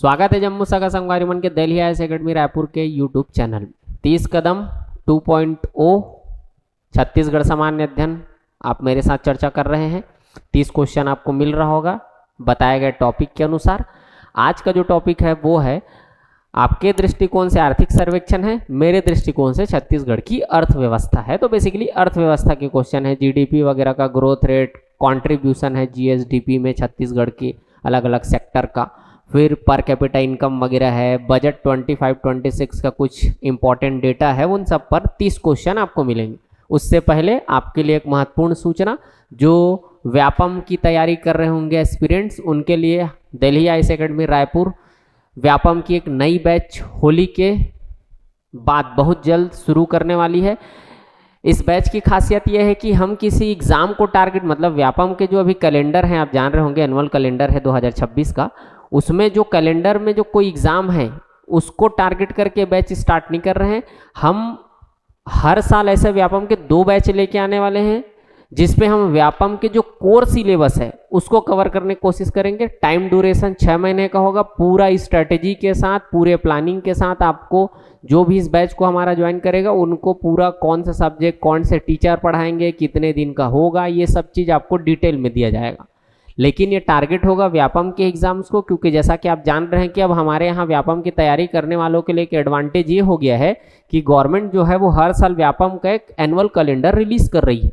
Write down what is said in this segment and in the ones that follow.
स्वागत है जम्मू सागा संगवारी के दिल्ली आईएएस एकेडमी रायपुर के यूट्यूब चैनल में। 30 कदम 2.0 छत्तीसगढ़ सामान्य अध्ययन आप मेरे साथ चर्चा कर रहे हैं। 30 क्वेश्चन आपको मिल रहा होगा बताए गए टॉपिक के अनुसार। आज का जो टॉपिक है वो है आपके दृष्टिकोण से आर्थिक सर्वेक्षण है, मेरे दृष्टिकोण से छत्तीसगढ़ की अर्थव्यवस्था है। तो बेसिकली अर्थव्यवस्था के क्वेश्चन है, जीडीपी वगैरह का ग्रोथ रेट, कंट्रीब्यूशन है जीएसडीपी में छत्तीसगढ़ के अलग अलग सेक्टर का, फिर पर कैपिटा इनकम वगैरह है, बजट 25-26 का कुछ इंपॉर्टेंट डेटा है, उन सब पर 30 क्वेश्चन आपको मिलेंगे। उससे पहले आपके लिए एक महत्वपूर्ण सूचना, जो व्यापम की तैयारी कर रहे होंगे एस्पिरेंट्स, उनके लिए दिल्ली आईएएस एकेडमी रायपुर व्यापम की एक नई बैच होली के बाद बहुत जल्द शुरू करने वाली है। इस बैच की खासियत यह है कि हम किसी एग्ज़ाम को टारगेट, मतलब व्यापम के जो अभी कैलेंडर हैं आप जान रहे होंगे, एनुअल कैलेंडर है 2026 का, उसमें जो कैलेंडर में जो कोई एग्ज़ाम है उसको टारगेट करके बैच स्टार्ट नहीं कर रहे हैं। हम हर साल ऐसे व्यापम के 2 बैच लेके आने वाले हैं जिसपे हम व्यापम के जो कोर सिलेबस है उसको कवर करने की कोशिश करेंगे। टाइम ड्यूरेशन 6 महीने का होगा, पूरा स्ट्रेटेजी के साथ, पूरे प्लानिंग के साथ। आपको जो भी इस बैच को हमारा ज्वाइन करेगा उनको पूरा कौन सा सब्जेक्ट, कौन से टीचर पढ़ाएंगे, कितने दिन का होगा, ये सब चीज़ आपको डिटेल में दिया जाएगा। लेकिन ये टारगेट होगा व्यापम के एग्जाम्स को, क्योंकि जैसा कि आप जान रहे हैं कि अब हमारे यहाँ व्यापम की तैयारी करने वालों के लिए एक एडवांटेज ये हो गया है कि गवर्नमेंट जो है वो हर साल व्यापम का एक एनुअल कैलेंडर रिलीज कर रही है।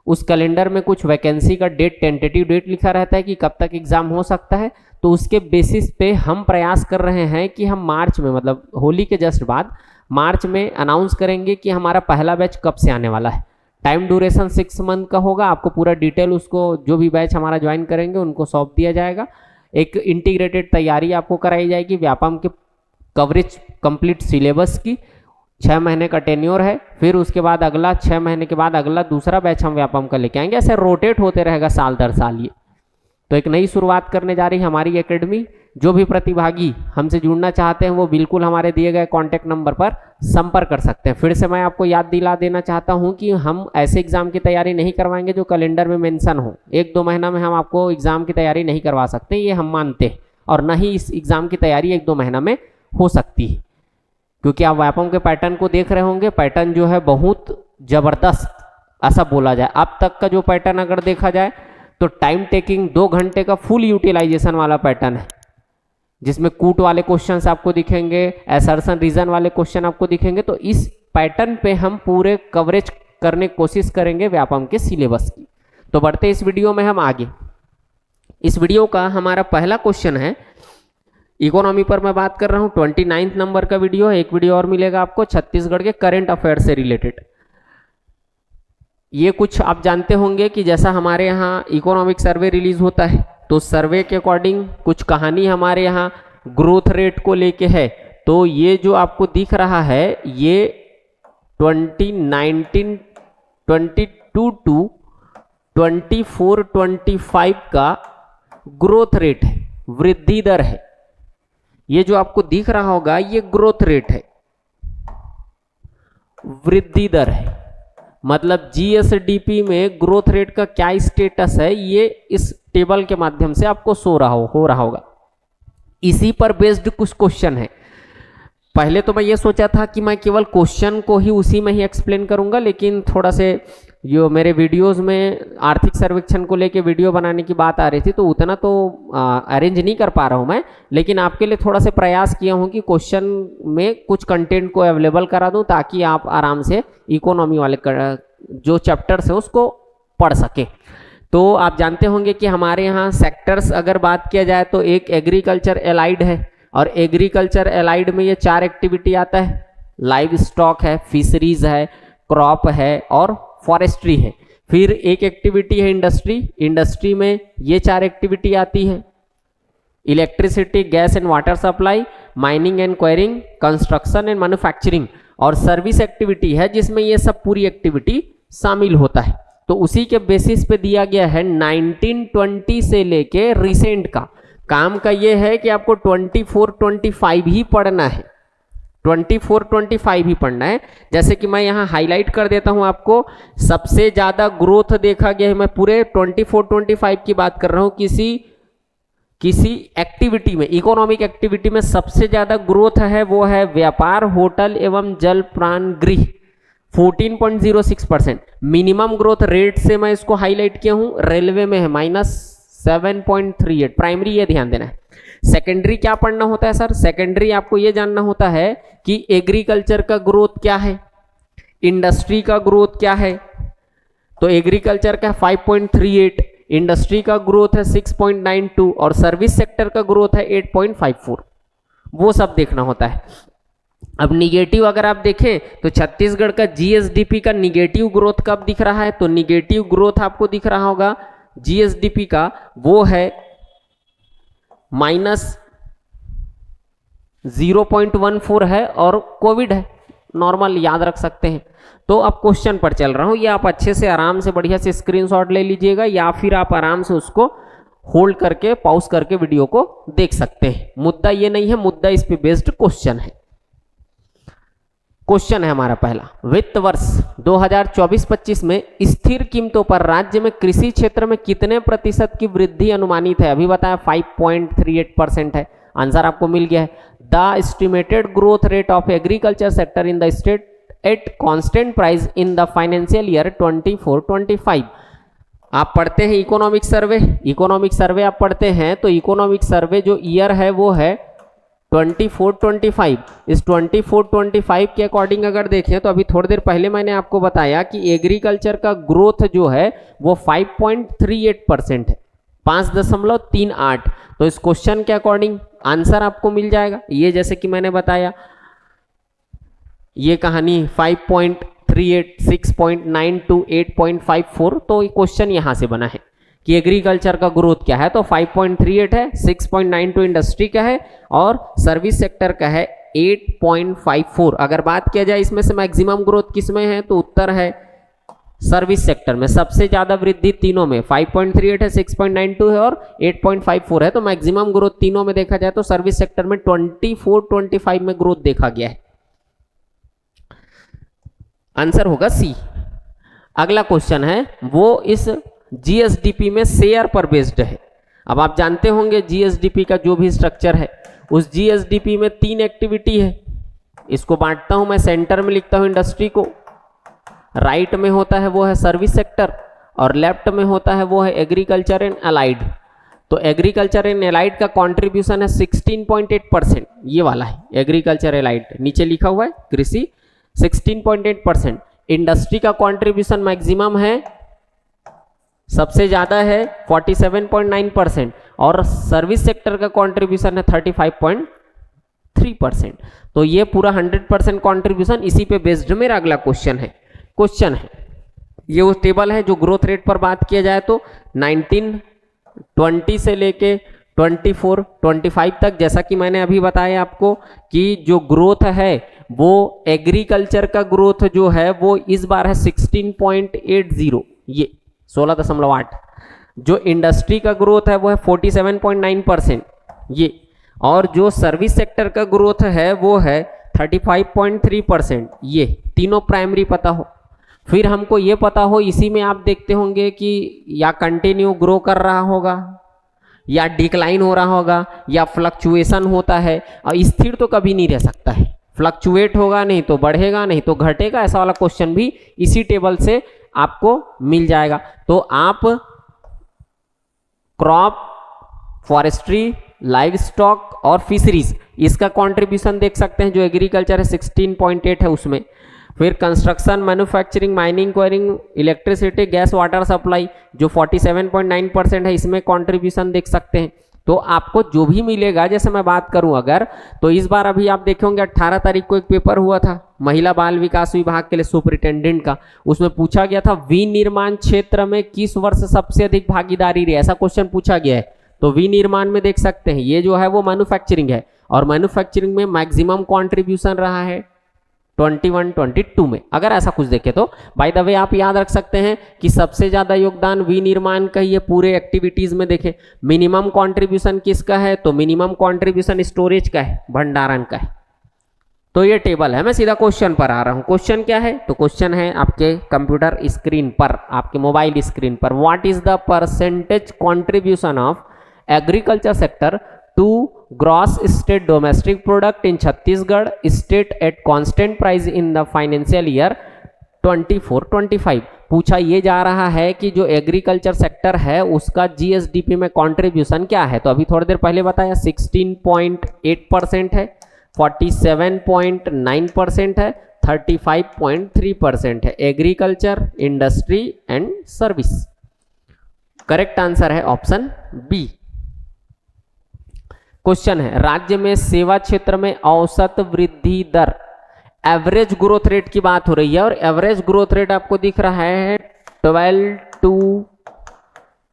उस कैलेंडर में कुछ वैकेंसी का डेट, टेंटेटिव डेट लिखा रहता है कि कब तक एग्जाम हो सकता है। तो उसके बेसिस पे हम प्रयास कर रहे हैं कि हम मार्च में, मतलब होली के जस्ट बाद मार्च में अनाउंस करेंगे कि हमारा पहला बैच कब से आने वाला है। टाइम ड्यूरेशन 6 मंथ का होगा। आपको पूरा डिटेल उसको जो भी बैच हमारा ज्वाइन करेंगे उनको सौंप दिया जाएगा। एक इंटीग्रेटेड तैयारी आपको कराई जाएगी व्यापम के कवरेज कंप्लीट सिलेबस की। 6 महीने का टेन्योर है, फिर उसके बाद अगला 6 महीने के बाद अगला दूसरा बैच हम व्यापम का लेके आएंगे। ऐसे रोटेट होते रहेगा साल दर साल। ये तो एक नई शुरुआत करने जा रही है हमारी एकेडमी। जो भी प्रतिभागी हमसे जुड़ना चाहते हैं वो बिल्कुल हमारे दिए गए कॉन्टैक्ट नंबर पर संपर्क कर सकते हैं। फिर से मैं आपको याद दिला देना चाहता हूं कि हम ऐसे एग्जाम की तैयारी नहीं करवाएंगे जो कैलेंडर में मेंशन हो। 1-2 महीना में हम आपको एग्जाम की तैयारी नहीं करवा सकते, ये हम मानते हैं। और न ही इस एग्जाम की तैयारी 1-2 महीना में हो सकती है, क्योंकि आप व्यापम के पैटर्न को देख रहे होंगे। पैटर्न जो है बहुत जबरदस्त, ऐसा बोला जाए। अब तक का जो पैटर्न अगर देखा जाए तो टाइम टेकिंग 2 घंटे का फुल यूटिलाइजेशन वाला पैटर्न है, जिसमें कूट वाले क्वेश्चंस आपको दिखेंगे, असर्शन रीजन वाले क्वेश्चन आपको दिखेंगे। तो इस पैटर्न पे हम पूरे कवरेज करने की कोशिश करेंगे व्यापम के सिलेबस की। तो बढ़ते इस वीडियो में हम आगे। इस वीडियो का हमारा पहला क्वेश्चन है, इकोनॉमी पर मैं बात कर रहा हूं। 29 नंबर का वीडियो है। एक वीडियो और मिलेगा आपको छत्तीसगढ़ के करंट अफेयर से रिलेटेड। ये कुछ आप जानते होंगे कि जैसा हमारे यहाँ इकोनॉमिक सर्वे रिलीज होता है तो सर्वे के अकॉर्डिंग कुछ कहानी हमारे यहाँ ग्रोथ रेट को लेके है। तो ये जो आपको दिख रहा है ये 2019-22 टू 24-25 का ग्रोथ रेट है, वृद्धि दर है। ये जो आपको दिख रहा होगा ये ग्रोथ रेट है, वृद्धि दर है। मतलब जीएसडीपी में ग्रोथ रेट का क्या स्टेटस है ये इस टेबल के माध्यम से आपको हो रहा होगा। इसी पर बेस्ड कुछ क्वेश्चन है। पहले तो मैं ये सोचा था कि मैं केवल क्वेश्चन को ही उसी में ही एक्सप्लेन करूंगा, लेकिन थोड़ा से जो मेरे वीडियोस में आर्थिक सर्वेक्षण को लेके वीडियो बनाने की बात आ रही थी तो उतना तो अरेंज नहीं कर पा रहा हूं मैं। लेकिन आपके लिए थोड़ा से प्रयास किया हूं कि क्वेश्चन में कुछ कंटेंट को अवेलेबल करा दूं ताकि आप आराम से इकोनॉमी वाले जो चैप्टर्स है उसको पढ़ सके। तो आप जानते होंगे कि हमारे यहाँ सेक्टर्स अगर बात किया जाए तो एक एग्रीकल्चर एलाइड है, और एग्रीकल्चर एलाइड में ये 4 एक्टिविटी आता है। लाइव स्टॉक है, फिशरीज है, क्रॉप है और फॉरेस्ट्री है। फिर एक एक्टिविटी है इंडस्ट्री। इंडस्ट्री में ये 4 एक्टिविटी आती है। Electricity, gas and water supply, mining and enquiring, construction and manufacturing, और सर्विस एक्टिविटी है जिसमें ये सब पूरी एक्टिविटी शामिल होता है। तो उसी के बेसिस पे दिया गया है 1920 से लेके रिसेंट का। काम का ये है कि आपको 24-25 ही पढ़ना है, 24-25 ही पढ़ना है। जैसे कि मैं यहाँ हाईलाइट कर देता हूँ आपको, सबसे ज्यादा ग्रोथ देखा गया है। मैं पूरे 24-25 की बात कर रहा हूँ, किसी एक्टिविटी में, इकोनॉमिक एक्टिविटी में सबसे ज्यादा ग्रोथ है वो है व्यापार, होटल एवं जल प्राण गृह 14.06%। मिनिमम ग्रोथ रेट से मैं इसको हाईलाइट किया हूं, रेलवे में है -7.38। प्राइमरी ये ध्यान देना है। सेकेंडरी क्या पढ़ना होता है सर? सेकेंडरी आपको ये जानना होता है कि एग्रीकल्चर का ग्रोथ क्या है, इंडस्ट्री का ग्रोथ क्या है। तो एग्रीकल्चर का 5.38, इंडस्ट्री का ग्रोथ है 6.92 और सर्विस सेक्टर का ग्रोथ है 8.54। वो सब देखना होता है। अब निगेटिव अगर आप देखें तो छत्तीसगढ़ का जीएसडीपी का निगेटिव ग्रोथ कब दिख रहा है? तो निगेटिव ग्रोथ आपको दिख रहा होगा जीएसडीपी का, वो है -0.14 है और कोविड है, नॉर्मल याद रख सकते हैं। तो अब क्वेश्चन पर चल रहा हूं, ये आप अच्छे से आराम से बढ़िया से स्क्रीनशॉट ले लीजिएगा या फिर आप आराम से उसको होल्ड करके पॉज करके वीडियो को देख सकते हैं। मुद्दा ये नहीं है, मुद्दा इस पे बेस्ड क्वेश्चन है। क्वेश्चन है हमारा पहला, वित्त वर्ष 2024-25 में स्थिर कीमतों पर राज्य में कृषि क्षेत्र में कितने प्रतिशत की वृद्धि अनुमानित है? अभी बताया 5.38% है। आंसर आपको मिल गया है। The estimated growth rate of agriculture sector in the state at constant price in the financial year 24-25। आप पढ़ते हैं इकोनॉमिक सर्वे, इकोनॉमिक सर्वे आप पढ़ते हैं तो इकोनॉमिक सर्वे जो ईयर है वो है 24-25। इस 24-25 के अकॉर्डिंग अगर देखें तो अभी थोड़ी देर पहले मैंने आपको बताया कि एग्रीकल्चर का ग्रोथ जो है वो 5.38% है, 5.38। तो इस क्वेश्चन के अकॉर्डिंग आंसर आपको मिल जाएगा। ये जैसे कि मैंने बताया ये कहानी 5.38, 6.92, 8.54, तो ये क्वेश्चन यहां से बना है कि एग्रीकल्चर का ग्रोथ क्या है। तो 5.38 है, 6.92 इंडस्ट्री का है और सर्विस सेक्टर का है 8.54। अगर बात किया जाए इसमें से मैक्सिमम ग्रोथ किस में है तो उत्तर है सर्विस सेक्टर में। सबसे ज्यादा वृद्धि तीनों में 5.38 है, 6.92 है और 8.54 है। तो मैक्सिमम ग्रोथ तीनों में देखा जाए तो सर्विस सेक्टर में 24-25 में ग्रोथ देखा गया है। आंसर होगा सी। अगला क्वेश्चन है वो इस जीएसडीपी में शेयर पर बेस्ड है। अब आप जानते होंगे जीएसडीपी का जो भी स्ट्रक्चर है, उस जीएसडीपी में 3 एक्टिविटी है। इसको बांटता हूं मैं, सेंटर में लिखता हूं इंडस्ट्री को, राइट में होता है वो है सर्विस सेक्टर और लेफ्ट में होता है वो है एग्रीकल्चर एंड अलाइड। तो एग्रीकल्चर एंड अलाइड का कंट्रीब्यूशन है 16.8%, ये वाला है एग्रीकल्चर अलाइड, नीचे लिखा हुआ है कृषि 16.8%। इंडस्ट्री का कंट्रीब्यूशन मैक्सिमम है, सबसे ज्यादा है 47.9% और सर्विस सेक्टर का कंट्रीब्यूशन है 35.3%। तो ये पूरा 100% कंट्रीब्यूशन इसी पे बेस्ड मेरा अगला क्वेश्चन है। ये वो टेबल है जो ग्रोथ रेट पर बात किया जाए तो 1920 से लेके 24-25 तक, जैसा कि मैंने अभी बताया आपको कि जो ग्रोथ है वो एग्रीकल्चर का ग्रोथ जो है वो इस बार है 16.80, ये 16.8। जो इंडस्ट्री का ग्रोथ है वो है 47.9%, ये, और जो सर्विस सेक्टर का ग्रोथ है वो है 35.3%, ये तीनों प्राइमरी पता हो। फिर हमको ये पता हो, इसी में आप देखते होंगे कि या कंटिन्यू ग्रो कर रहा होगा या डिक्लाइन हो रहा होगा या फ्लक्चुएशन होता है, और स्थिर तो कभी नहीं रह सकता है, फ्लक्चुएट होगा नहीं तो बढ़ेगा नहीं तो घटेगा। ऐसा वाला क्वेश्चन भी इसी टेबल से आपको मिल जाएगा। तो आप क्रॉप, फॉरेस्ट्री, लाइव स्टॉक और फिशरीज इसका कंट्रीब्यूशन देख सकते हैं। जो एग्रीकल्चर है 16.8 है उसमें। फिर construction, manufacturing, mining, enquiring, electricity, gas, water supply जो 47.9% है, इसमें कंट्रीब्यूशन देख सकते हैं। तो आपको जो भी मिलेगा, जैसे मैं बात करूं अगर, तो इस बार अभी आप देखे होंगे 18 तारीख को एक पेपर हुआ था महिला बाल विकास विभाग के लिए सुपरिटेंडेंट का। उसमें पूछा गया था विनिर्माण क्षेत्र में किस वर्ष सबसे अधिक भागीदारी रही, ऐसा क्वेश्चन पूछा गया है। तो विनिर्माण में देख सकते हैं ये जो है वो मैन्युफैक्चरिंग है और मैन्युफैक्चरिंग में मैक्सिमम कंट्रीब्यूशन रहा है 21-22 में। अगर ऐसा कुछ देखे तो बाय द वे आप याद रख सकते हैं कि सबसे ज्यादा योगदान विनिर्माण का ही है पूरे एक्टिविटीज में। देखें मिनिमम कंट्रीब्यूशन किसका है, तो मिनिमम कंट्रीब्यूशन स्टोरेज का है, भंडारण का है। तो ये टेबल है। मैं सीधा क्वेश्चन पर आ रहा हूं। क्वेश्चन क्या है, तो क्वेश्चन है आपके कंप्यूटर स्क्रीन पर, आपके मोबाइल स्क्रीन पर। What is the percentage contribution of agriculture sector to gross state domestic product in Chhattisgarh state at constant price in the financial year 24-25। पूछा ये जा रहा है कि जो एग्रीकल्चर सेक्टर है उसका जीएसडीपी में कंट्रीब्यूशन क्या है। तो अभी थोड़ी देर पहले बताया 16.8% है, 47.9% है, 35.3% है। Agriculture, industry and service. Correct answer है ऑप्शन बी। क्वेश्चन है, राज्य में सेवा क्षेत्र में औसत वृद्धि दर, एवरेज ग्रोथ रेट की बात हो रही है और एवरेज ग्रोथ रेट आपको दिख रहा है 12 to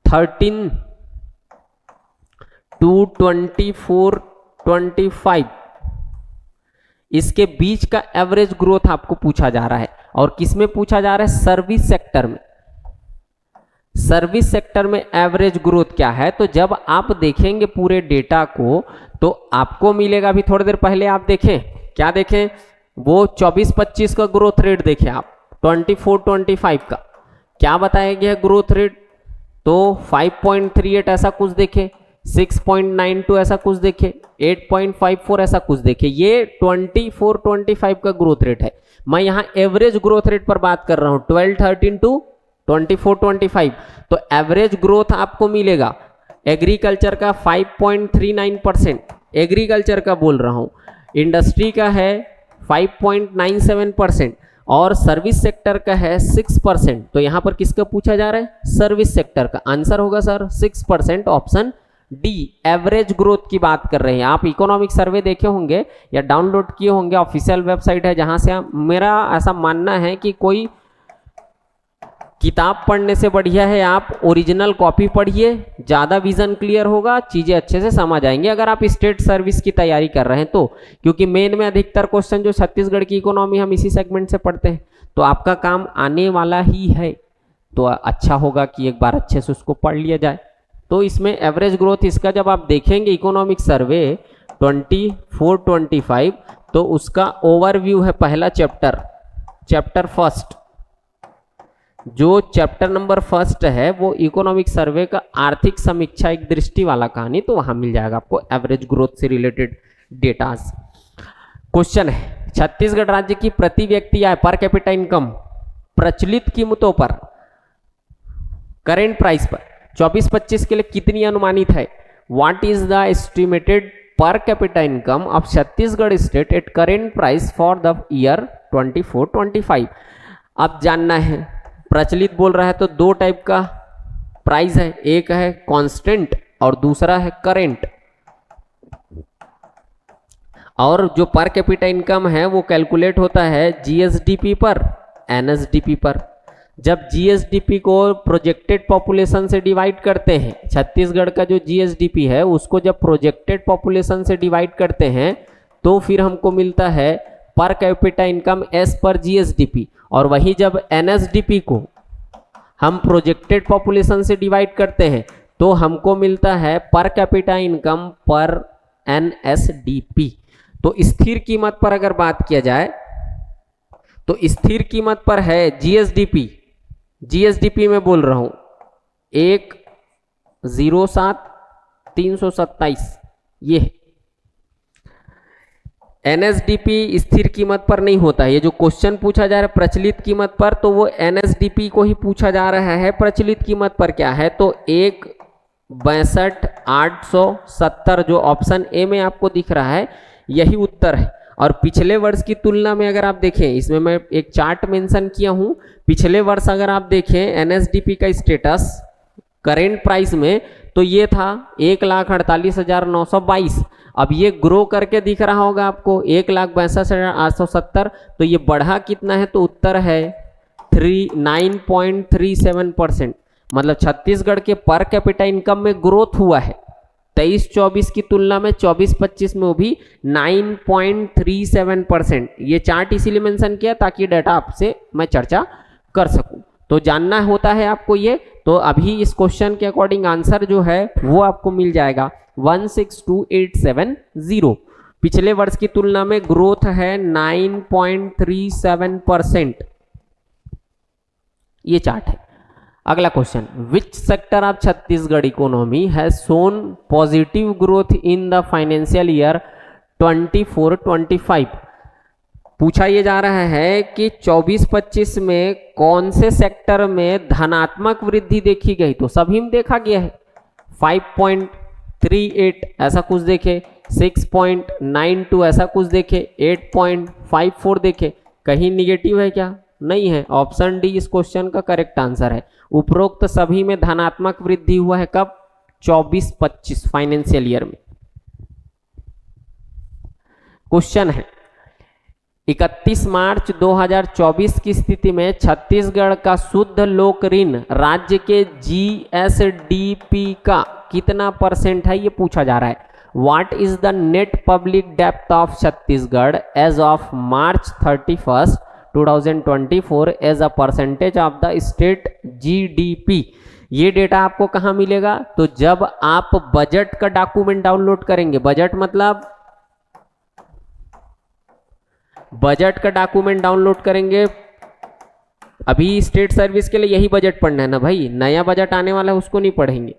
13 to 24-25, इसके बीच का एवरेज ग्रोथ आपको पूछा जा रहा है। और किसमें पूछा जा रहा है? सर्विस सेक्टर में। सर्विस सेक्टर में एवरेज ग्रोथ क्या है? तो जब आप देखेंगे पूरे डेटा को तो आपको मिलेगा, अभी थोड़ी देर पहले आप देखें, क्या देखें, वो 24-25 का ग्रोथ रेट देखें आप, 24-25 का क्या बताया गया ग्रोथ रेट, तो 5.38 ऐसा कुछ देखे, 6.92 ऐसा कुछ देखे, 8.54 ऐसा कुछ देखे। ये 24-25 का ग्रोथ रेट है। मैं यहाँ एवरेज ग्रोथ रेट पर बात कर रहा हूँ, 12-13 टू 24-25। तो एवरेज ग्रोथ आपको मिलेगा एग्रीकल्चर का 5.39%, एग्रीकल्चर का बोल रहा हूँ, इंडस्ट्री का है 5.97% और सर्विस सेक्टर का है 6%। तो यहाँ पर किसका पूछा जा रहा है? सर्विस सेक्टर का। आंसर होगा sir 6%, option D. Average growth की बात कर रहे हैं। आप इकोनॉमिक सर्वे देखे होंगे या डाउनलोड किए होंगे, ऑफिशियल वेबसाइट है जहां से मेरा ऐसा मानना है कि कोई किताब पढ़ने से बढ़िया है आप ओरिजिनल कॉपी पढ़िए, ज़्यादा विजन क्लियर होगा, चीज़ें अच्छे से समझ आएंगे अगर आप स्टेट सर्विस की तैयारी कर रहे हैं तो। क्योंकि मेन में अधिकतर क्वेश्चन जो छत्तीसगढ़ की इकोनॉमी हम इसी सेगमेंट से पढ़ते हैं, तो आपका काम आने वाला ही है, तो अच्छा होगा कि एक बार अच्छे से उसको पढ़ लिया जाए। तो इसमें एवरेज ग्रोथ इसका जब आप देखेंगे इकोनॉमिक सर्वे 24-25, तो उसका ओवरव्यू है पहला चैप्टर, चैप्टर फर्स्ट, जो चैप्टर नंबर फर्स्ट है वो इकोनॉमिक सर्वे का आर्थिक समीक्षा एक दृष्टि वाला कहानी, तो वहां मिल जाएगा आपको एवरेज ग्रोथ से रिलेटेड डेटाज। क्वेश्चन है, छत्तीसगढ़ राज्य की प्रति व्यक्ति आय पर कैपिटा इनकम प्रचलित कीमतों पर, करेंट प्राइस पर 24-25 के लिए कितनी अनुमानित है? What is the estimated per capita income of Chhattisgarh state at current price for the year 24-25। अब जानना है, प्रचलित बोल रहा है तो दो टाइप का प्राइस है, एक है कांस्टेंट और दूसरा है करेंट। और जो पर कैपिटा इनकम है वो कैलकुलेट होता है जीएसडीपी पर, एनएसडीपी पर। जब जीएसडीपी को प्रोजेक्टेड पॉपुलेशन से डिवाइड करते हैं, छत्तीसगढ़ का जो जीएसडीपी है उसको जब प्रोजेक्टेड पॉपुलेशन से डिवाइड करते हैं तो फिर हमको मिलता है पर कैपिटा इनकम एस पर जीएसडीपी। और वही जब एनएसडीपी को हम प्रोजेक्टेड पॉपुलेशन से डिवाइड करते हैं तो हमको मिलता है पर कैपिटा इनकम पर एनएसडीपी। तो स्थिर कीमत पर अगर बात किया जाए तो स्थिर कीमत पर है जीएसडीपी, जीएसडीपी में बोल रहा हूं 107,327 ये है। एनएसडीपी स्थिर कीमत पर नहीं होता है। ये जो क्वेश्चन पूछा जा रहा है प्रचलित कीमत पर, तो वो एनएसडीपी को ही पूछा जा रहा है। प्रचलित कीमत पर क्या है? तो 1,62,870 जो ऑप्शन ए में आपको दिख रहा है यही उत्तर है। और पिछले वर्ष की तुलना में अगर आप देखें, इसमें मैं एक चार्ट मेंशन किया हूं, पिछले वर्ष अगर आप देखें एनएसडीपी का स्टेटस करेंट प्राइस में तो ये था 1,48,922। अब ये ग्रो करके दिख रहा होगा आपको 1,62,870। तो ये बढ़ा कितना है? तो उत्तर है 9.37%। मतलब छत्तीसगढ़ के पर कैपिटा इनकम में ग्रोथ हुआ है 23-24 की तुलना में, 24-25 में भी 9.37%। ये चार्ट इसीलिए मेंशन किया ताकि डाटा आपसे मैं चर्चा कर सकूं। तो जानना होता है आपको ये। तो अभी इस क्वेश्चन के अकॉर्डिंग आंसर जो है वो आपको मिल जाएगा 162,870। पिछले वर्ष की तुलना में ग्रोथ है 9.37%। ये चार्ट है। अगला question, which sector of Chhattisgarh economy has shown positive growth in the financial year 24-25। पूछा ये जा रहा है कि 24-25 में कौन से सेक्टर में धनात्मक वृद्धि देखी गई। तो सभी में देखा गया है, 5.38 ऐसा कुछ देखे, 6.92 ऐसा कुछ देखे, 8.54 देखे, कहीं निगेटिव है क्या? नहीं है। ऑप्शन डी इस क्वेश्चन का करेक्ट आंसर है। उपरोक्त सभी में धनात्मक वृद्धि हुआ है कब? 24-25 फाइनेंशियल ईयर में। क्वेश्चन है, 31 मार्च 2024 की स्थिति में छत्तीसगढ़ का शुद्ध लोक ऋण राज्य के जीएसडीपी का कितना % है, ये पूछा जा रहा है। What is the net public डेप्थ of Chhattisgarh as of March 31, 2024 as a percentage of the state GDP. ये डेटा आपको कहाँ मिलेगा? तो जब आप बजट का डॉक्यूमेंट डाउनलोड करेंगे, बजट मतलब बजट का डॉक्यूमेंट डाउनलोड करेंगे। अभी स्टेट सर्विस के लिए यही बजट पढ़ना है ना भाई, नया बजट आने वाला है उसको नहीं पढ़ेंगे,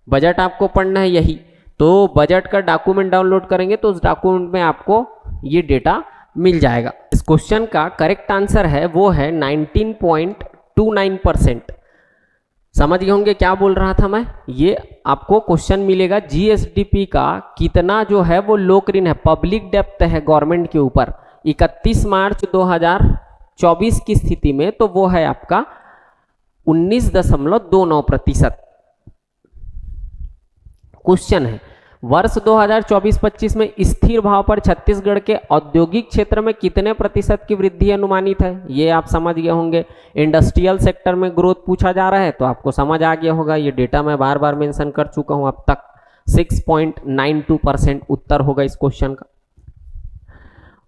बजट आपको पढ़ना है यही। तो बजट का डॉक्यूमेंट डाउनलोड करेंगे तो उस डॉक्यूमेंट में आपको ये डेटा मिल जाएगा। इस क्वेश्चन का करेक्ट आंसर है वो है 19.29%। समझ गए होंगे क्या बोल रहा था मैं। ये आपको क्वेश्चन मिलेगा जीएसडीपी का कितना जो है वो लोक ऋण है, पब्लिक डेप्थ है गवर्नमेंट के ऊपर 31 मार्च 2024 की स्थिति में, तो वो है आपका 19.29%। क्वेश्चन है, वर्ष 2024-25 में स्थिर भाव पर छत्तीसगढ़ के औद्योगिक क्षेत्र में कितने % की वृद्धि अनुमानित है? ये आप समझ गए होंगे। इंडस्ट्रियल सेक्टर में ग्रोथ पूछा जा रहा है तो आपको समझ आ गया होगा, ये डेटा मैं बार बार मेंशन कर चुका हूं अब तक। 6.92% उत्तर होगा इस क्वेश्चन का।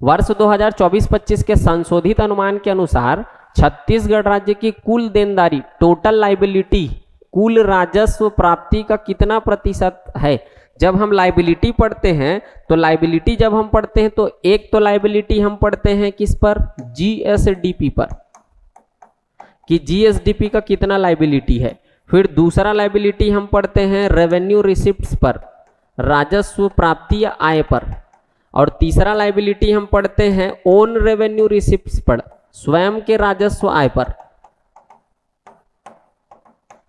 वर्ष 2024-25 के संशोधित अनुमान के अनुसार छत्तीसगढ़ राज्य की कुल देनदारी, टोटल लाइबिलिटी, कुल राजस्व प्राप्ति का कितना % है? जब हम लाइबिलिटी पढ़ते हैं तो लाइबिलिटी जब हम पढ़ते हैं तो एक तो लाइबिलिटी हम पढ़ते हैं किस पर? जीएसडीपी पर, कि जीएसडीपी का कितना लाइबिलिटी है। फिर दूसरा लाइबिलिटी हम पढ़ते हैं रेवेन्यू रिसिप्ट्स पर, राजस्व प्राप्ति या आय पर। और तीसरा लाइबिलिटी हम पढ़ते हैं ओन रेवेन्यू रिसिप्ट्स पर, स्वयं के राजस्व आय पर।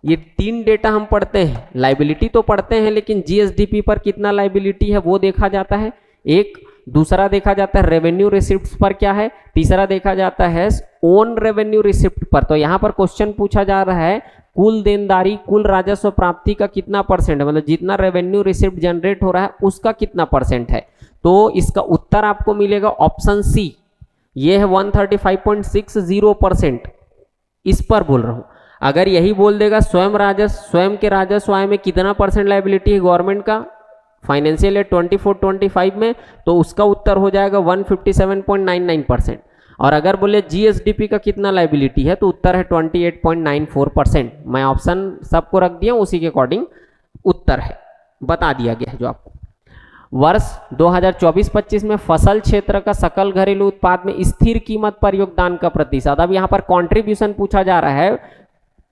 ये 3 डेटा हम पढ़ते हैं, लाइबिलिटी तो पढ़ते हैं लेकिन जीएसडीपी पर कितना लाइबिलिटी है वो देखा जाता है एक, दूसरा देखा जाता है रेवेन्यू रिसिप्ट्स पर क्या है, तीसरा देखा जाता है ओन रेवेन्यू रिसिप्ट पर। तो यहाँ पर क्वेश्चन पूछा जा रहा है कुल देनदारी, कुल राजस्व प्राप्ति का कितना % है, मतलब जितना रेवेन्यू रिसिप्ट जनरेट हो रहा है उसका कितना % है। तो इसका उत्तर आपको मिलेगा ऑप्शन सी, ये है 135.60%। इस पर बोल रहा हूं। अगर यही बोल देगा स्वयं के राजस्व आय में कितना % लाइबिलिटी है गवर्नमेंट का फाइनेंशियल ईयर 24-25 में, तो उसका उत्तर हो जाएगा 157.99%। और अगर बोले जीएसडीपी का कितना लाइबिलिटी है तो उत्तर है 28.94%। मैं ऑप्शन सबको रख दिया, उसी के अकॉर्डिंग उत्तर है, बता दिया गया है जो आपको। वर्ष 2024-25 में फसल क्षेत्र का सकल घरेलू उत्पाद में स्थिर कीमत पर योगदान का प्रतिशत। अब यहाँ पर कंट्रीब्यूशन पूछा जा रहा है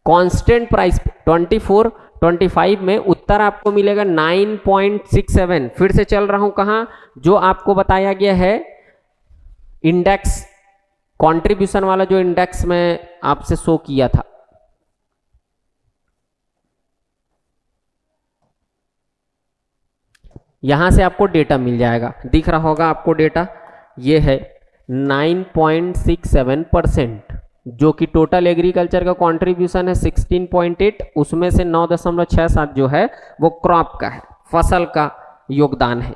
कांस्टेंट प्राइस 24-25 में, उत्तर आपको मिलेगा 9.67। फिर से चल रहा हूं कहां, जो आपको बताया गया है इंडेक्स, कंट्रीब्यूशन वाला जो इंडेक्स में आपसे शो किया था। यहां से आपको डेटा मिल जाएगा, दिख रहा होगा आपको डेटा, ये है 9.67%, जो कि टोटल एग्रीकल्चर का कंट्रीब्यूशन है 16.8, उसमें से 9.67 जो है वो क्रॉप का है, फसल का योगदान है।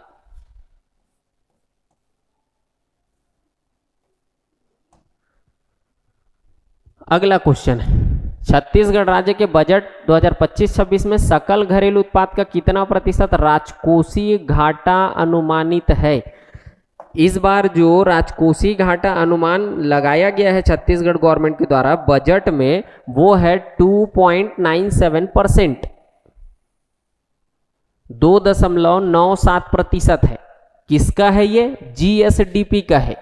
अगला क्वेश्चन है, छत्तीसगढ़ राज्य के बजट 2025-26 में सकल घरेलू उत्पाद का कितना % राजकोषीय घाटा अनुमानित है। इस बार जो राजकोषीय घाटा अनुमान लगाया गया है छत्तीसगढ़ गवर्नमेंट के द्वारा बजट में, वो है 2.97%, 2.97% है। किसका है ये? जीएसडीपी का है,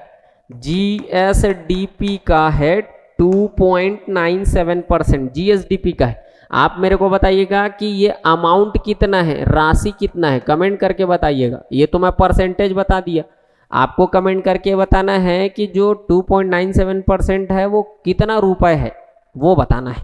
जीएसडीपी का है 2.97%, जीएसडीपी का है। आप मेरे को बताइएगा कि ये अमाउंट कितना है, राशि कितना है, कमेंट करके बताइएगा। ये तो मैं परसेंटेज बता दिया, आपको कमेंट करके बताना है कि जो 2.97% है वो कितना रुपए है, वो बताना है।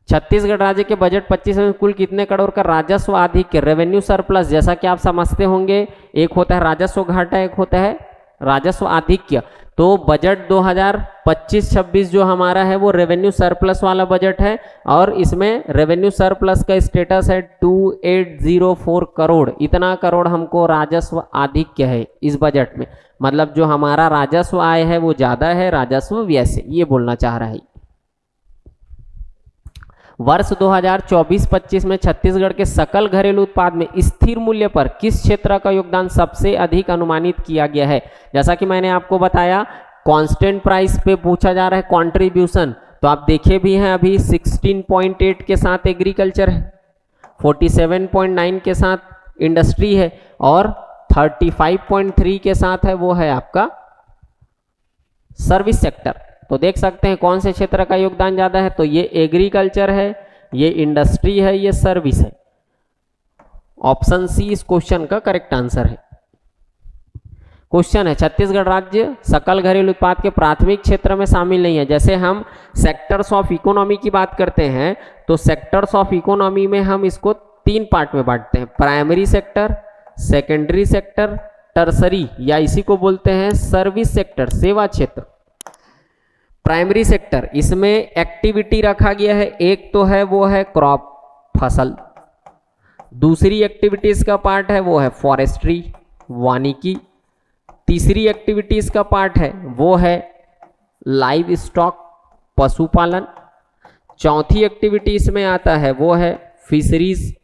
छत्तीसगढ़ राज्य के बजट 25 में कुल कितने करोड़ का राजस्व आधिक्य, रेवेन्यू सरप्लस, जैसा कि आप समझते होंगे, एक होता है राजस्व घाटा, एक होता है राजस्व आधिक्य। तो बजट 2025-26 जो हमारा है वो रेवेन्यू सरप्लस वाला बजट है, और इसमें रेवेन्यू सरप्लस का स्टेटस है 2804 करोड़। इतना करोड़ हमको राजस्व आधिक्य है इस बजट में, मतलब जो हमारा राजस्व आय है वो ज्यादा है राजस्व व्यय से, ये बोलना चाह रहा है। वर्ष 2024-25 में छत्तीसगढ़ के सकल घरेलू उत्पाद में स्थिर मूल्य पर किस क्षेत्र का योगदान सबसे अधिक अनुमानित किया गया है? जैसा कि मैंने आपको बताया, कांस्टेंट प्राइस पे पूछा जा रहा है कंट्रीब्यूशन, तो आप देखे भी हैं अभी 16.8 के साथ एग्रीकल्चर है, 47.9 के साथ इंडस्ट्री है, और 35.3 के साथ है वो है आपका सर्विस सेक्टर। तो देख सकते हैं कौन से क्षेत्र का योगदान ज्यादा है, तो ये एग्रीकल्चर है, ये इंडस्ट्री है, ये सर्विस है। ऑप्शन सी इस क्वेश्चन का करेक्ट आंसर है। क्वेश्चन है, छत्तीसगढ़ राज्य सकल घरेलू उत्पाद के प्राथमिक क्षेत्र में शामिल नहीं है। जैसे हम सेक्टर्स ऑफ इकोनॉमी की बात करते हैं, तो सेक्टर्स ऑफ इकोनॉमी में हम इसको 3 पार्ट में बांटते हैं, primary sector, secondary sector, tertiary, या इसी को बोलते हैं सर्विस सेक्टर, सेवा क्षेत्र। प्राइमरी सेक्टर, इसमें एक्टिविटी रखा गया है, एक तो है वो है क्रॉप, फसल, दूसरी एक्टिविटीज का पार्ट है वो है फॉरेस्ट्री, वानिकी, तीसरी एक्टिविटीज का पार्ट है वो है लाइव स्टॉक, पशुपालन, चौथी एक्टिविटी इसमें आता है वो है फिशरीज,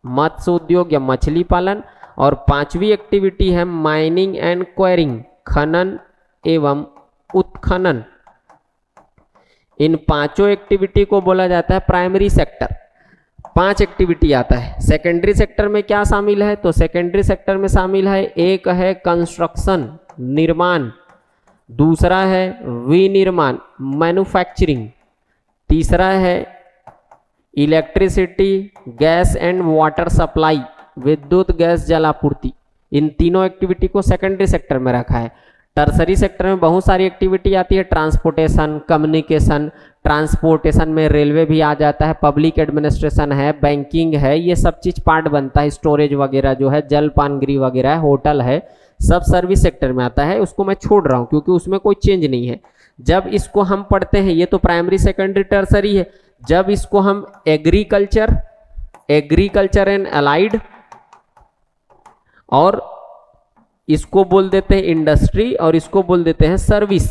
मत्स्य उद्योग या मछली पालन, और पांचवी एक्टिविटी है माइनिंग एंड क्वेरिंग, खनन एवं उत्खनन। इन पांचों एक्टिविटी को बोला जाता है प्राइमरी सेक्टर। 5 एक्टिविटी आता है। सेकेंडरी सेक्टर में क्या शामिल है, तो सेकेंडरी सेक्टर में शामिल है, एक है कंस्ट्रक्शन, निर्माण, दूसरा है विनिर्माण, मैन्युफैक्चरिंग, तीसरा है electricity, gas and water supply, विद्युत गैस जल आपूर्ति। इन तीनों एक्टिविटी को सेकेंडरी सेक्टर में रखा है। टर्सरी सेक्टर में बहुत सारी एक्टिविटी आती है, ट्रांसपोर्टेशन, कम्युनिकेशन, ट्रांसपोर्टेशन में रेलवे भी आ जाता है, पब्लिक एडमिनिस्ट्रेशन है, बैंकिंग है, ये सब चीज पार्ट बनता है, स्टोरेज वगैरह जो है, जल पानगृह वगैरह है, होटल है, सब सर्विस सेक्टर में आता है। उसको मैं छोड़ रहा हूँ क्योंकि उसमें कोई चेंज नहीं है। जब इसको हम पढ़ते हैं, ये तो प्राइमरी सेकेंडरी टर्सरी है, जब इसको हम एग्रीकल्चर एंड अलाइड और इसको बोल देते हैं इंडस्ट्री और इसको बोल देते हैं सर्विस,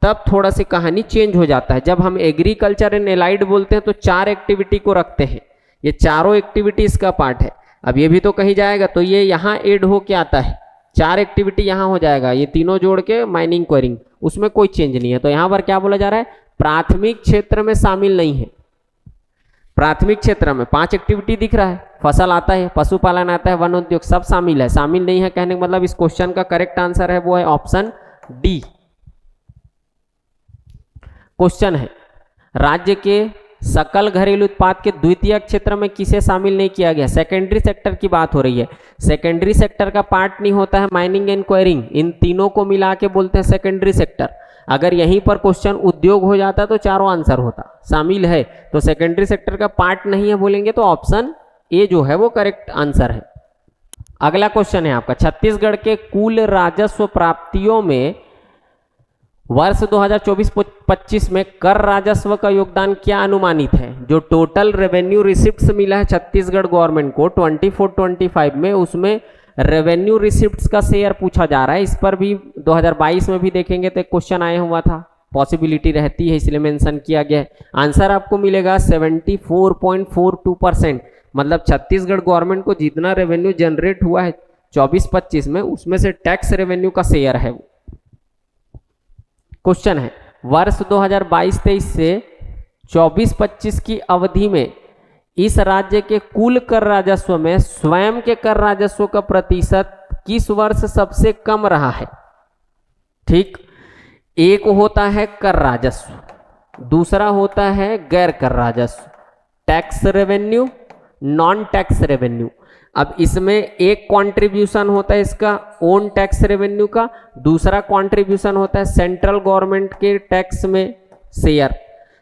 तब थोड़ा सी कहानी चेंज हो जाता है। जब हम एग्रीकल्चर एंड एलाइड बोलते हैं तो 4 एक्टिविटी को रखते हैं, ये चारों एक्टिविटी इसका पार्ट है। अब ये भी तो कहीं जाएगा तो ये यहाँ ऐड हो के आता है, 4 एक्टिविटी यहाँ हो जाएगा, ये तीनों जोड़ के माइनिंग क्वेरिंग, उसमें कोई चेंज नहीं है। तो यहाँ पर क्या बोला जा रहा है, प्राथमिक क्षेत्र में शामिल नहीं है। प्राथमिक क्षेत्र में 5 एक्टिविटी दिख रहा है, फसल आता है, पशुपालन आता है, वन उद्योग, सब शामिल है। शामिल नहीं है कहने का मतलब इस क्वेश्चन का करेक्ट आंसर है वो है ऑप्शन डी। क्वेश्चन है, राज्य के सकल घरेलू उत्पाद के द्वितीय क्षेत्र में किसे शामिल नहीं किया गया? सेकेंडरी सेक्टर की बात हो रही है। सेकेंडरी सेक्टर का पार्ट नहीं होता है माइनिंग एंड क्वेरिंग, इन तीनों को मिला के बोलते हैं सेकेंडरी सेक्टर। अगर यहीं पर क्वेश्चन उद्योग हो जाता तो चारों आंसर होता, शामिल है तो सेकेंडरी सेक्टर का पार्ट नहीं है बोलेंगे तो ऑप्शन ए जो है वो करेक्ट आंसर है। अगला क्वेश्चन है आपका, छत्तीसगढ़ के कुल राजस्व प्राप्तियों में वर्ष 2024-25 में कर राजस्व का योगदान क्या अनुमानित है? जो टोटल रेवेन्यू रिसिप्ट्स मिला है छत्तीसगढ़ गवर्नमेंट को 24-25 में, उसमें रेवेन्यू रिसिप्ट्स का शेयर पूछा जा रहा है। इस पर भी 2022 में भी देखेंगे तो एक क्वेश्चन आया हुआ था, पॉसिबिलिटी रहती है इसलिए मेंशन किया गया है। आंसर आपको मिलेगा 74.42%, मतलब छत्तीसगढ़ गवर्नमेंट को जितना रेवेन्यू जनरेट हुआ है 24-25 में, उसमें से टैक्स रेवेन्यू का शेयर है वो। क्वेश्चन है, वर्ष 2022-23 से 24-25 की अवधि में इस राज्य के कुल कर राजस्व में स्वयं के कर राजस्व का प्रतिशत किस वर्ष सबसे कम रहा है? ठीक, एक होता है कर राजस्व, दूसरा होता है गैर कर राजस्व, tax revenue, non tax revenue. अब इसमें एक कंट्रीब्यूशन होता है इसका ओन टैक्स रेवेन्यू का, दूसरा कंट्रीब्यूशन होता है सेंट्रल गवर्नमेंट के टैक्स में शेयर।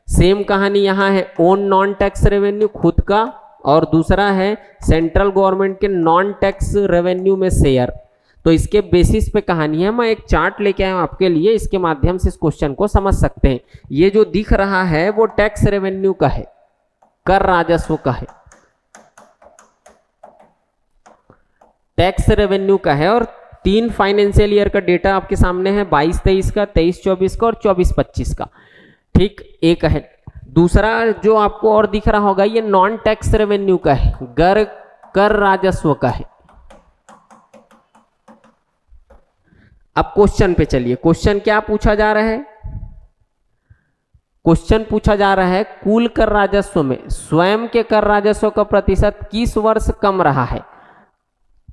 सेम कहानी यहाँ है, ओन नॉन टैक्स रेवेन्यू खुद का, और दूसरा है सेंट्रल गवर्नमेंट के नॉन टैक्स रेवेन्यू में शेयर। तो इसके बेसिस पे कहानी है। मैं एक चार्ट लेके आया हूं आपके लिए, इसके माध्यम से इस क्वेश्चन को समझ सकते हैं। ये जो दिख रहा है वो टैक्स रेवेन्यू का है, कर राजस्व का है, टैक्स रेवेन्यू का है। और 3 फाइनेंशियल ईयर का डेटा आपके सामने है, 22-23 का, 23-24 का और 24-25 का। ठीक, एक है। दूसरा जो आपको और दिख रहा होगा ये नॉन टैक्स रेवेन्यू का है, कर राजस्व का है। अब क्वेश्चन पे चलिए, क्वेश्चन क्या पूछा जा रहा है? क्वेश्चन पूछा जा रहा है कुल कर राजस्व में स्वयं के कर राजस्व का प्रतिशत किस वर्ष कम रहा है?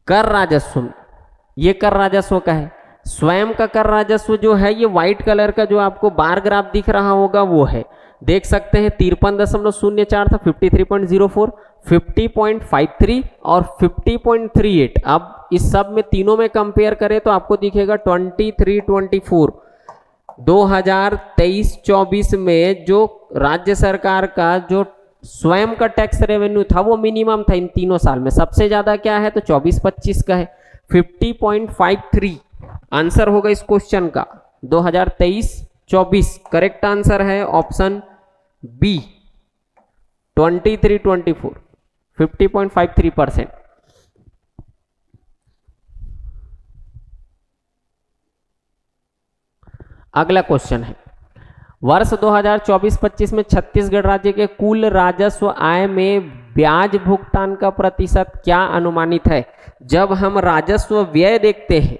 कर राजस्व में, ये कर राजस्व का है। स्वयं का कर राजस्व जो है ये व्हाइट कलर का जो आपको बार ग्राफ दिख रहा होगा वो है, देख सकते हैं 53.04 था, 53.04, 50.53 और 50.38। अब इस सब में तीनों में कंपेयर करें तो आपको दिखेगा 23-24। 2023-24 में जो राज्य सरकार का जो स्वयं का टैक्स रेवेन्यू था वो मिनिमम था इन तीनों साल में। सबसे ज्यादा क्या है तो 24-25 का है, 50.53 आंसर होगा इस क्वेश्चन का। 2023-24 करेक्ट आंसर है ऑप्शन बी, 23-24, 50.53%। अगला क्वेश्चन है, वर्ष 2024-25 में छत्तीसगढ़ राज्य के कुल राजस्व आय में ब्याज भुगतान का प्रतिशत क्या अनुमानित है? जब हम राजस्व व्यय देखते हैं,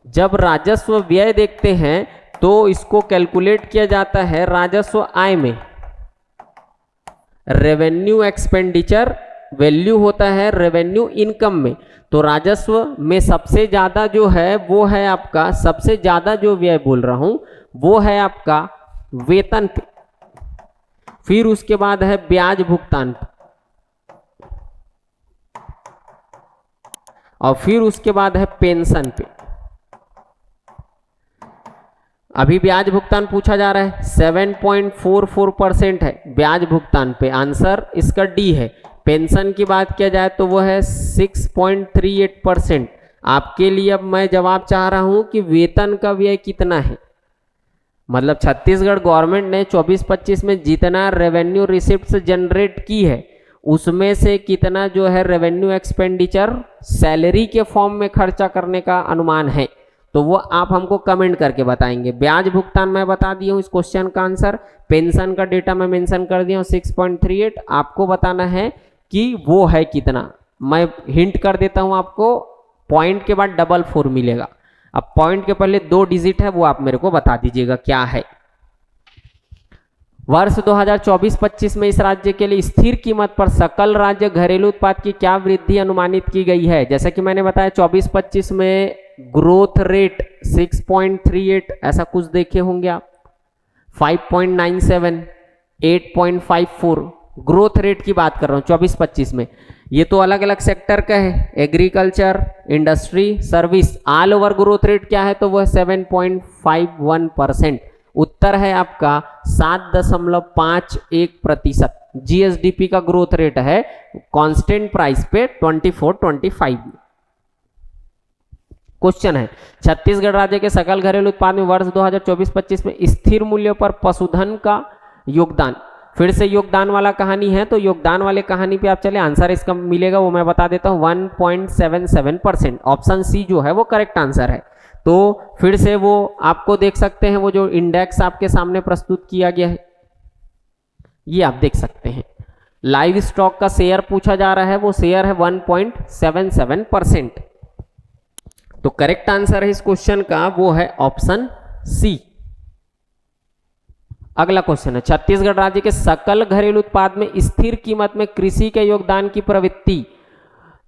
जब राजस्व व्यय देखते हैं तो इसको कैलकुलेट किया जाता है राजस्व आय में। रेवेन्यू एक्सपेंडिचर वैल्यू होता है रेवेन्यू इनकम में। तो राजस्व में सबसे ज्यादा जो है वो है आपका, सबसे ज्यादा जो व्यय बोल रहा हूं वो है आपका वेतन पे, फिर उसके बाद है ब्याज भुगतान पे, और फिर उसके बाद है पेंशन पे। अभी ब्याज भुगतान पूछा जा रहा है, 7.44% है ब्याज भुगतान पे, आंसर इसका डी है। पेंशन की बात किया जाए तो वो है 6.38%। आपके लिए अब मैं जवाब चाह रहा हूं कि वेतन का व्यय कितना है, मतलब छत्तीसगढ़ गवर्नमेंट ने 24-25 में जितना रेवेन्यू रिसिप्ट्स जनरेट की है उसमें से कितना जो है रेवेन्यू एक्सपेंडिचर सैलरी के फॉर्म में खर्चा करने का अनुमान है, तो वो आप हमको कमेंट करके बताएंगे। ब्याज भुगतान मैं बता दिया हूँ इस क्वेश्चन का आंसर, पेंशन का डेटा मैं मेंशन कर दिया हूँ 6.38। आपको बताना है कि वो है कितना। मैं हिंट कर देता हूँ आपको, पॉइंट के बाद 44 मिलेगा। अब पॉइंट के पहले 2 डिजिट है वो आप मेरे को बता दीजिएगा क्या है। वर्ष 2024-25 में इस राज्य के लिए स्थिर कीमत पर सकल राज्य घरेलू उत्पाद की क्या वृद्धि अनुमानित की गई है? जैसा कि मैंने बताया 24-25 में ग्रोथ रेट 6.38 ऐसा कुछ देखे होंगे आप, 5.97, 8.54 ग्रोथ रेट की बात कर रहा हूँ 24-25 में। ये तो अलग अलग सेक्टर का है, agriculture, industry, service, all over growth rate क्या है तो वह 7.51%। उत्तर है आपका 7.51%। जीएसडीपी का ग्रोथ रेट है कांस्टेंट प्राइस पे 24-25। क्वेश्चन है, छत्तीसगढ़ राज्य के सकल घरेलू उत्पाद में वर्ष 2024-25 में स्थिर मूल्य पर पशुधन का योगदान। फिर से योगदान वाला कहानी है तो योगदान वाले कहानी पे आप चले, आंसर इसका मिलेगा वो मैं बता देता हूँ 1.77%। ऑप्शन सी जो है वो करेक्ट आंसर है। तो फिर से वो आपको देख सकते हैं, वो जो इंडेक्स आपके सामने प्रस्तुत किया गया है ये आप देख सकते हैं। लाइव स्टॉक का शेयर पूछा जा रहा है, वो शेयर है 1.77%। तो करेक्ट आंसर है इस क्वेश्चन का वो है ऑप्शन सी। अगला क्वेश्चन है, छत्तीसगढ़ राज्य के सकल घरेलू उत्पाद में स्थिर कीमत में कृषि के योगदान की प्रवृत्ति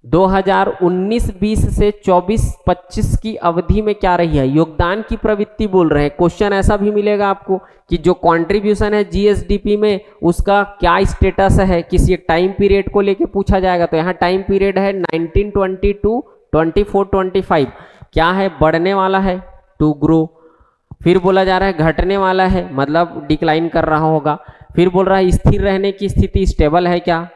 2019-20 से 24-25 की अवधि में क्या रही है, योगदान की प्रवृत्ति बोल रहे हैं। क्वेश्चन ऐसा भी मिलेगा आपको कि जो कंट्रीब्यूशन है जीएसडीपी में उसका क्या स्टेटस है, किसी एक टाइम पीरियड को लेके पूछा जाएगा। तो यहाँ टाइम पीरियड है 1922, 24, 25, क्या है, बढ़ने वाला है, टू ग्रो। फिर बोला जा रहा है घटने वाला है, मतलब डिक्लाइन कर रहा होगा। फिर बोल रहा है स्थिर रहने की स्थिति, स्टेबल है क्या,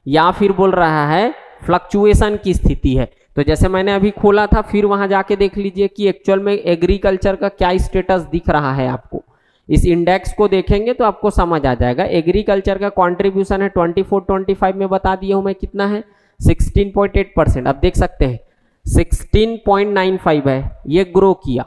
या फिर बोल रहा है फ्लक्चुएशन की स्थिति है। तो जैसे मैंने अभी खोला था, फिर वहां जाके देख लीजिए कि एक्चुअल में एग्रीकल्चर का क्या स्टेटस दिख रहा है आपको। इस इंडेक्स को देखेंगे तो आपको समझ आ जाएगा। एग्रीकल्चर का कंट्रीब्यूशन है 24-25 में बता दिया हूं मैं कितना है, 16.8%। अब देख सकते हैं 16.95 है, ये ग्रो किया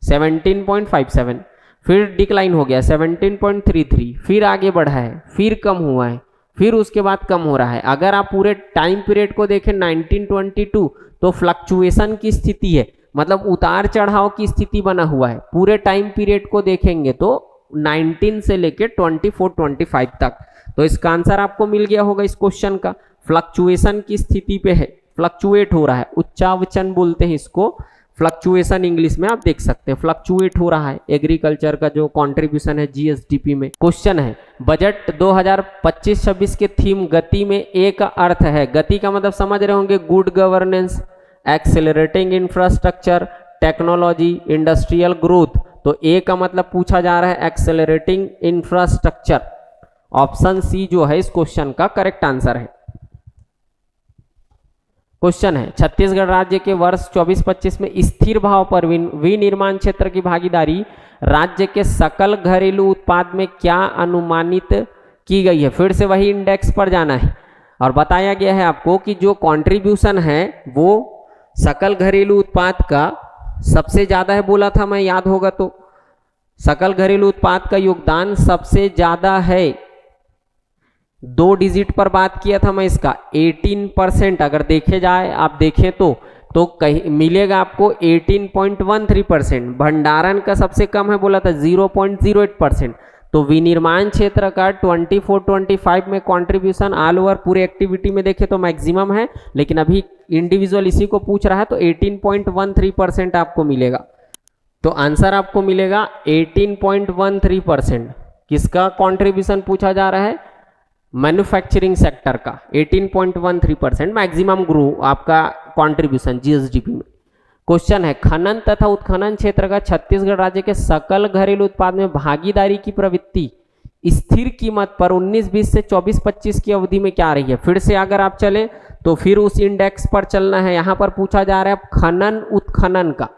17.57, फिर डिक्लाइन हो गया 17.33, फिर आगे बढ़ा है, फिर कम हुआ है, फिर उसके बाद कम हो रहा है। अगर आप पूरे टाइम पीरियड को देखें 1922 तो फ्लक्चुएशन की स्थिति है, मतलब उतार चढ़ाव की स्थिति बना हुआ है। पूरे टाइम पीरियड को देखेंगे तो 19 से लेके 24-25 तक। तो इसका आंसर आपको मिल गया होगा इस क्वेश्चन का, फ्लक्चुएशन की स्थिति पे है, फ्लक्चुएट हो रहा है, उच्चावचन बोलते हैं इसको, फ्लक्चुएशन इंग्लिश में आप देख सकते हैं, फ्लक्चुएट हो रहा है एग्रीकल्चर का जो कंट्रीब्यूशन है जीएसडीपी में। क्वेश्चन है बजट 2025-26 के थीम गति में ए का अर्थ है, गति का मतलब समझ रहे होंगे, good governance, accelerating infrastructure, technology, industrial growth. तो ए का मतलब पूछा जा रहा है एक्सेलरेटिंग इंफ्रास्ट्रक्चर। ऑप्शन सी जो है इस क्वेश्चन का करेक्ट आंसर है। क्वेश्चन है छत्तीसगढ़ राज्य के वर्ष 24-25 में स्थिर भाव पर विनिर्माण क्षेत्र की भागीदारी राज्य के सकल घरेलू उत्पाद में क्या अनुमानित की गई है। फिर से वही इंडेक्स पर जाना है और बताया गया है आपको कि जो कंट्रीब्यूशन है वो सकल घरेलू उत्पाद का सबसे ज्यादा है, बोला था मैं, याद होगा तो। सकल घरेलू उत्पाद का योगदान सबसे ज्यादा है, 2 डिजिट पर बात किया था मैं इसका, 18%। अगर देखे जाए, आप देखें तो कहीं मिलेगा आपको 18.13%। भंडारण का सबसे कम है, बोला था 0.08%। तो विनिर्माण क्षेत्र का 24-25 में कंट्रीब्यूशन ऑल ओवर पूरे एक्टिविटी में देखे तो मैक्सिमम है, लेकिन अभी इंडिविजुअल इसी को पूछ रहा है तो 18.13% आपको मिलेगा। तो आंसर आपको मिलेगा 18.13%। किसका कंट्रीब्यूशन पूछा जा रहा है, मैन्युफैक्चरिंग सेक्टर का 18.13% मैक्सिमम ग्रो आपका कंट्रीब्यूशन जीएसडीपी में। क्वेश्चन है खनन तथा उत्खनन क्षेत्र का छत्तीसगढ़ राज्य के सकल घरेलू उत्पाद में भागीदारी की प्रवृत्ति स्थिर कीमत पर 19-20 से 24-25 की अवधि में क्या रही है। फिर से अगर आप चले तो फिर उस इंडेक्स पर चलना है। यहां पर पूछा जा रहा है खनन उत्खनन का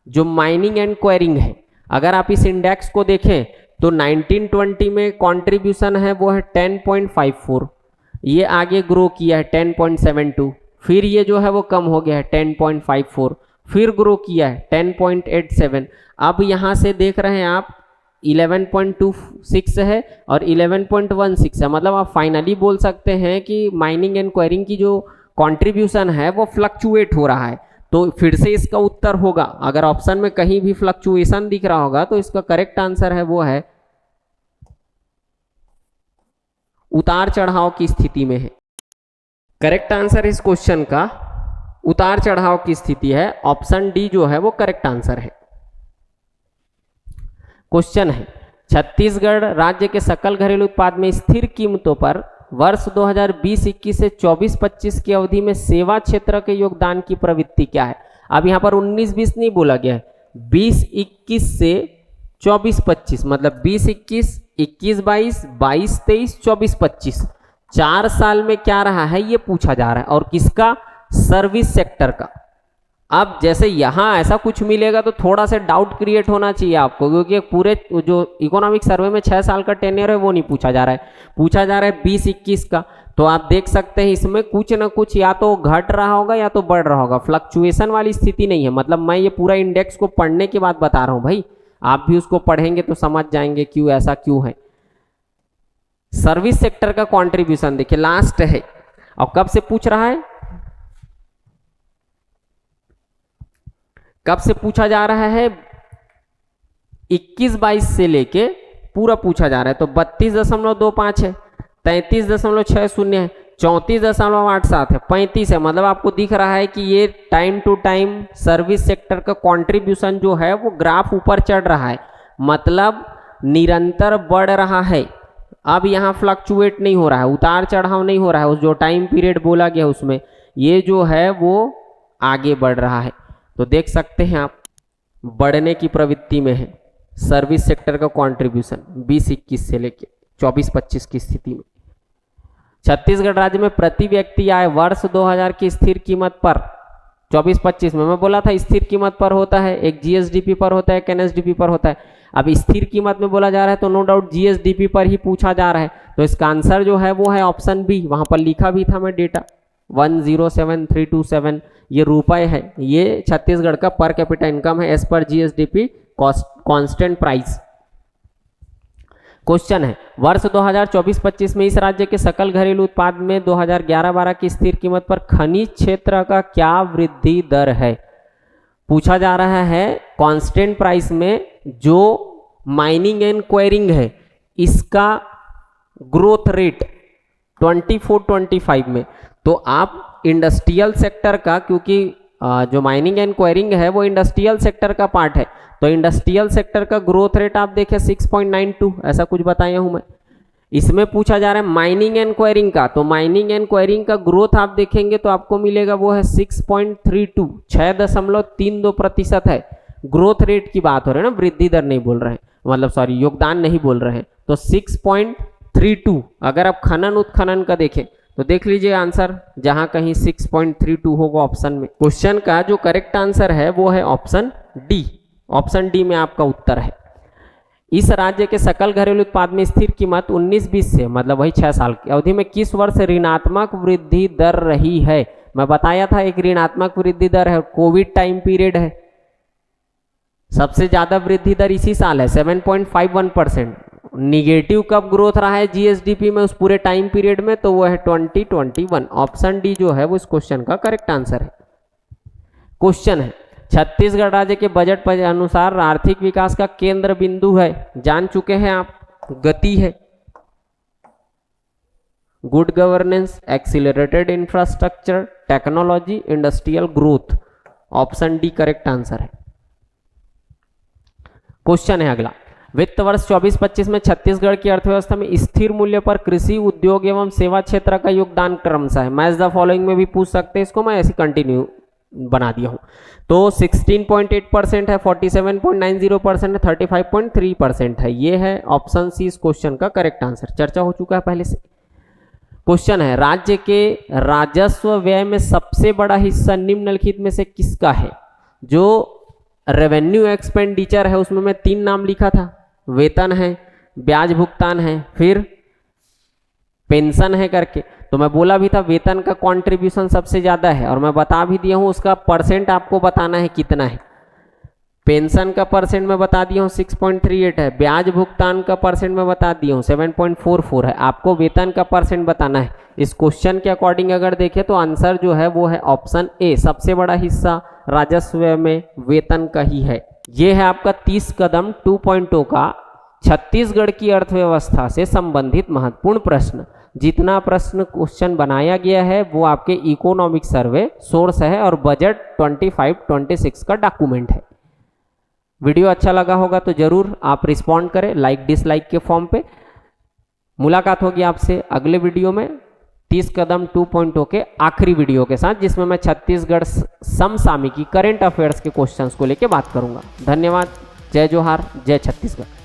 जो माइनिंग एंड क्वेरिंग है। अगर आप इस इंडेक्स को देखें तो 1920 में कंट्रीब्यूशन है वो है 10.54, ये आगे ग्रो किया है 10.72, फिर ये जो है वो कम हो गया है 10.54, फिर ग्रो किया है 10.87। अब यहाँ से देख रहे हैं आप 11.26 है और 11.16 है, मतलब आप फाइनली बोल सकते हैं कि माइनिंग एंड क्वेरिंग की जो कंट्रीब्यूशन है वो फ्लक्चुएट हो रहा है। तो फिर से इसका उत्तर होगा, अगर ऑप्शन में कहीं भी फ्लक्चुएशन दिख रहा होगा तो इसका करेक्ट आंसर है वो है उतार चढ़ाव की स्थिति में है। करेक्ट आंसर इस क्वेश्चन का उतार चढ़ाव की स्थिति है, ऑप्शन डी जो है वो करेक्ट आंसर है। क्वेश्चन है छत्तीसगढ़ राज्य के सकल घरेलू उत्पाद में स्थिर कीमतों पर वर्ष 2020-21 से 24-25 की अवधि में सेवा क्षेत्र के योगदान की प्रवृत्ति क्या है। अब यहाँ पर 19-20 नहीं बोला गया है, 20-21 से 24-25, मतलब 20-21, 21-22, 22-23, 24-25, 4 साल में क्या रहा है ये पूछा जा रहा है, और किसका, सर्विस सेक्टर का। अब जैसे यहाँ ऐसा कुछ मिलेगा तो थोड़ा सा डाउट क्रिएट होना चाहिए आपको, क्योंकि पूरे जो इकोनॉमिक सर्वे में 6 साल का टेन्योर है वो नहीं पूछा जा रहा है, पूछा जा रहा है 20-21 का। तो आप देख सकते हैं इसमें कुछ ना कुछ या तो घट रहा होगा या तो बढ़ रहा होगा, फ्लक्चुएशन वाली स्थिति नहीं है। मतलब मैं ये पूरा इंडेक्स को पढ़ने के बाद बता रहा हूँ भाई, आप भी उसको पढ़ेंगे तो समझ जाएंगे क्यों ऐसा क्यों है। सर्विस सेक्टर का कॉन्ट्रीब्यूशन देखिए लास्ट है, और कब से पूछ रहा है, कब से पूछा जा रहा है, 21-22 से लेके पूरा पूछा जा रहा है। तो 32.25 है, 33.60 है, 34.87 है, 35 है, मतलब आपको दिख रहा है कि ये time to time service sector का कंट्रीब्यूशन जो है वो ग्राफ ऊपर चढ़ रहा है, मतलब निरंतर बढ़ रहा है। अब यहाँ फ्लक्चुएट नहीं हो रहा है, उतार चढ़ाव नहीं हो रहा है, उस जो टाइम पीरियड बोला गया उसमें ये जो है वो आगे बढ़ रहा है। तो देख सकते हैं आप बढ़ने की प्रवृत्ति में है सर्विस सेक्टर का कंट्रीब्यूशन 20-21 से लेके 24-25 की स्थिति में। छत्तीसगढ़ राज्य में प्रति व्यक्ति आय वर्ष 2000 की स्थिर कीमत पर 24-25 में, मैं बोला था स्थिर कीमत पर होता है, एक जीएसडीपी पर होता है, एक एनएसडीपी पर होता है। अब स्थिर कीमत में बोला जा रहा है तो नो डाउट जीएसडीपी पर ही पूछा जा रहा है, तो इसका आंसर जो है वो है ऑप्शन बी। वहां पर लिखा भी था मैं डेटा 107327, ये रुपए है, ये छत्तीसगढ़ का पर कैपिटा इनकम है as per GSDP constant price. Question है वर्ष 2024-25 में इस राज्य के सकल घरेलू उत्पाद में 2011-12 की स्थिर कीमत पर खनिज क्षेत्र का क्या वृद्धि दर है। पूछा जा रहा है कांस्टेंट प्राइस में जो माइनिंग एंड क्वायरिंग है इसका ग्रोथ रेट 24-25 में, तो आप इंडस्ट्रियल सेक्टर का, क्योंकि जो माइनिंग एंड क्वायरिंग है वो इंडस्ट्रियल सेक्टर का पार्ट है, तो इंडस्ट्रियल सेक्टर का ग्रोथ रेट आप देखें 6.92 ऐसा कुछ बताया हूं मैं। इसमें पूछा जा रहा है माइनिंग एंड क्वायरिंग का, तो माइनिंग एंड क्वायरिंग का ग्रोथ आप देखेंगे तो आपको मिलेगा वो है 6.32, 6.32% है। ग्रोथ रेट की बात हो रही है ना, वृद्धि दर नहीं बोल रहे हैं, मतलब सॉरी योगदान नहीं बोल रहे हैं, तो 6.32। अगर आप खनन उत्खनन का देखें तो देख लीजिए आंसर, जहां कहीं 6.32 होगा ऑप्शन में। क्वेश्चन का जो करेक्ट आंसर है वो है ऑप्शन डी, ऑप्शन डी में आपका उत्तर है। इस राज्य के सकल घरेलू उत्पाद में स्थिर कीमत 19-20 से, मतलब वही 6 साल की अवधि में किस वर्ष ऋणात्मक वृद्धि दर रही है। मैं बताया था एक ऋणात्मक वृद्धि दर है, कोविड टाइम पीरियड है, सबसे ज्यादा वृद्धि दर इसी साल है 7.51%। निगेटिव कब ग्रोथ रहा है जीएसडीपी में उस पूरे टाइम पीरियड में, तो वो है 2021। ऑप्शन डी जो है वो इस क्वेश्चन का करेक्ट आंसर है। क्वेश्चन है छत्तीसगढ़ राज्य के बजट पर अनुसार आर्थिक विकास का केंद्र बिंदु है, जान चुके हैं आप, गति है, good governance, accelerated infrastructure, technology, industrial growth. Option D correct answer है। क्वेश्चन है अगला, वित्त वर्ष 24-25 में छत्तीसगढ़ की अर्थव्यवस्था में स्थिर मूल्य पर कृषि उद्योग एवं सेवा क्षेत्र का योगदान क्रमशः है। मैच द फॉलोइंग में भी पूछ सकते हैं, इसको मैं ऐसे कंटिन्यू बना दिया हूं। तो 16.8% है, 47.90% है, 35.3% है। ये है ऑप्शन सी इस क्वेश्चन का करेक्ट आंसर, चर्चा हो चुका है पहले से। क्वेश्चन है राज्य के राजस्व व्यय में सबसे बड़ा हिस्सा निम्नलिखित में से किसका है। जो रेवेन्यू एक्सपेंडिचर है उसमें मैं 3 नाम लिखा था, वेतन है, ब्याज भुगतान है, फिर पेंशन है करके। तो मैं बोला भी था वेतन का कंट्रीब्यूशन सबसे ज्यादा है, और मैं बता भी दिया हूं उसका परसेंट आपको बताना है कितना है। पेंशन का परसेंट मैं बता दिया हूं 6.38 है, ब्याज भुगतान का परसेंट मैं बता दिया हूं 7.44 है। आपको वेतन का परसेंट बताना है। इस क्वेश्चन के अकॉर्डिंग अगर देखें तो आंसर जो है वो है ऑप्शन ए, सबसे बड़ा हिस्सा राजस्व में वेतन का ही है। ये है आपका 30 कदम 2.0 का छत्तीसगढ़ की अर्थव्यवस्था से संबंधित महत्वपूर्ण प्रश्न। जितना प्रश्न क्वेश्चन बनाया गया है वो आपके इकोनॉमिक सर्वे सोर्स है और बजट 25-26 का डॉक्यूमेंट है। वीडियो अच्छा लगा होगा तो जरूर आप रिस्पॉन्ड करें लाइक डिसलाइक के फॉर्म पे। मुलाकात होगी आपसे अगले वीडियो में 30 कदम 2.0 के आखिरी वीडियो के साथ, जिसमें मैं छत्तीसगढ़ समसामयिकी करंट अफेयर्स के क्वेश्चंस को लेकर बात करूंगा। धन्यवाद, जय जोहार, जय छत्तीसगढ़।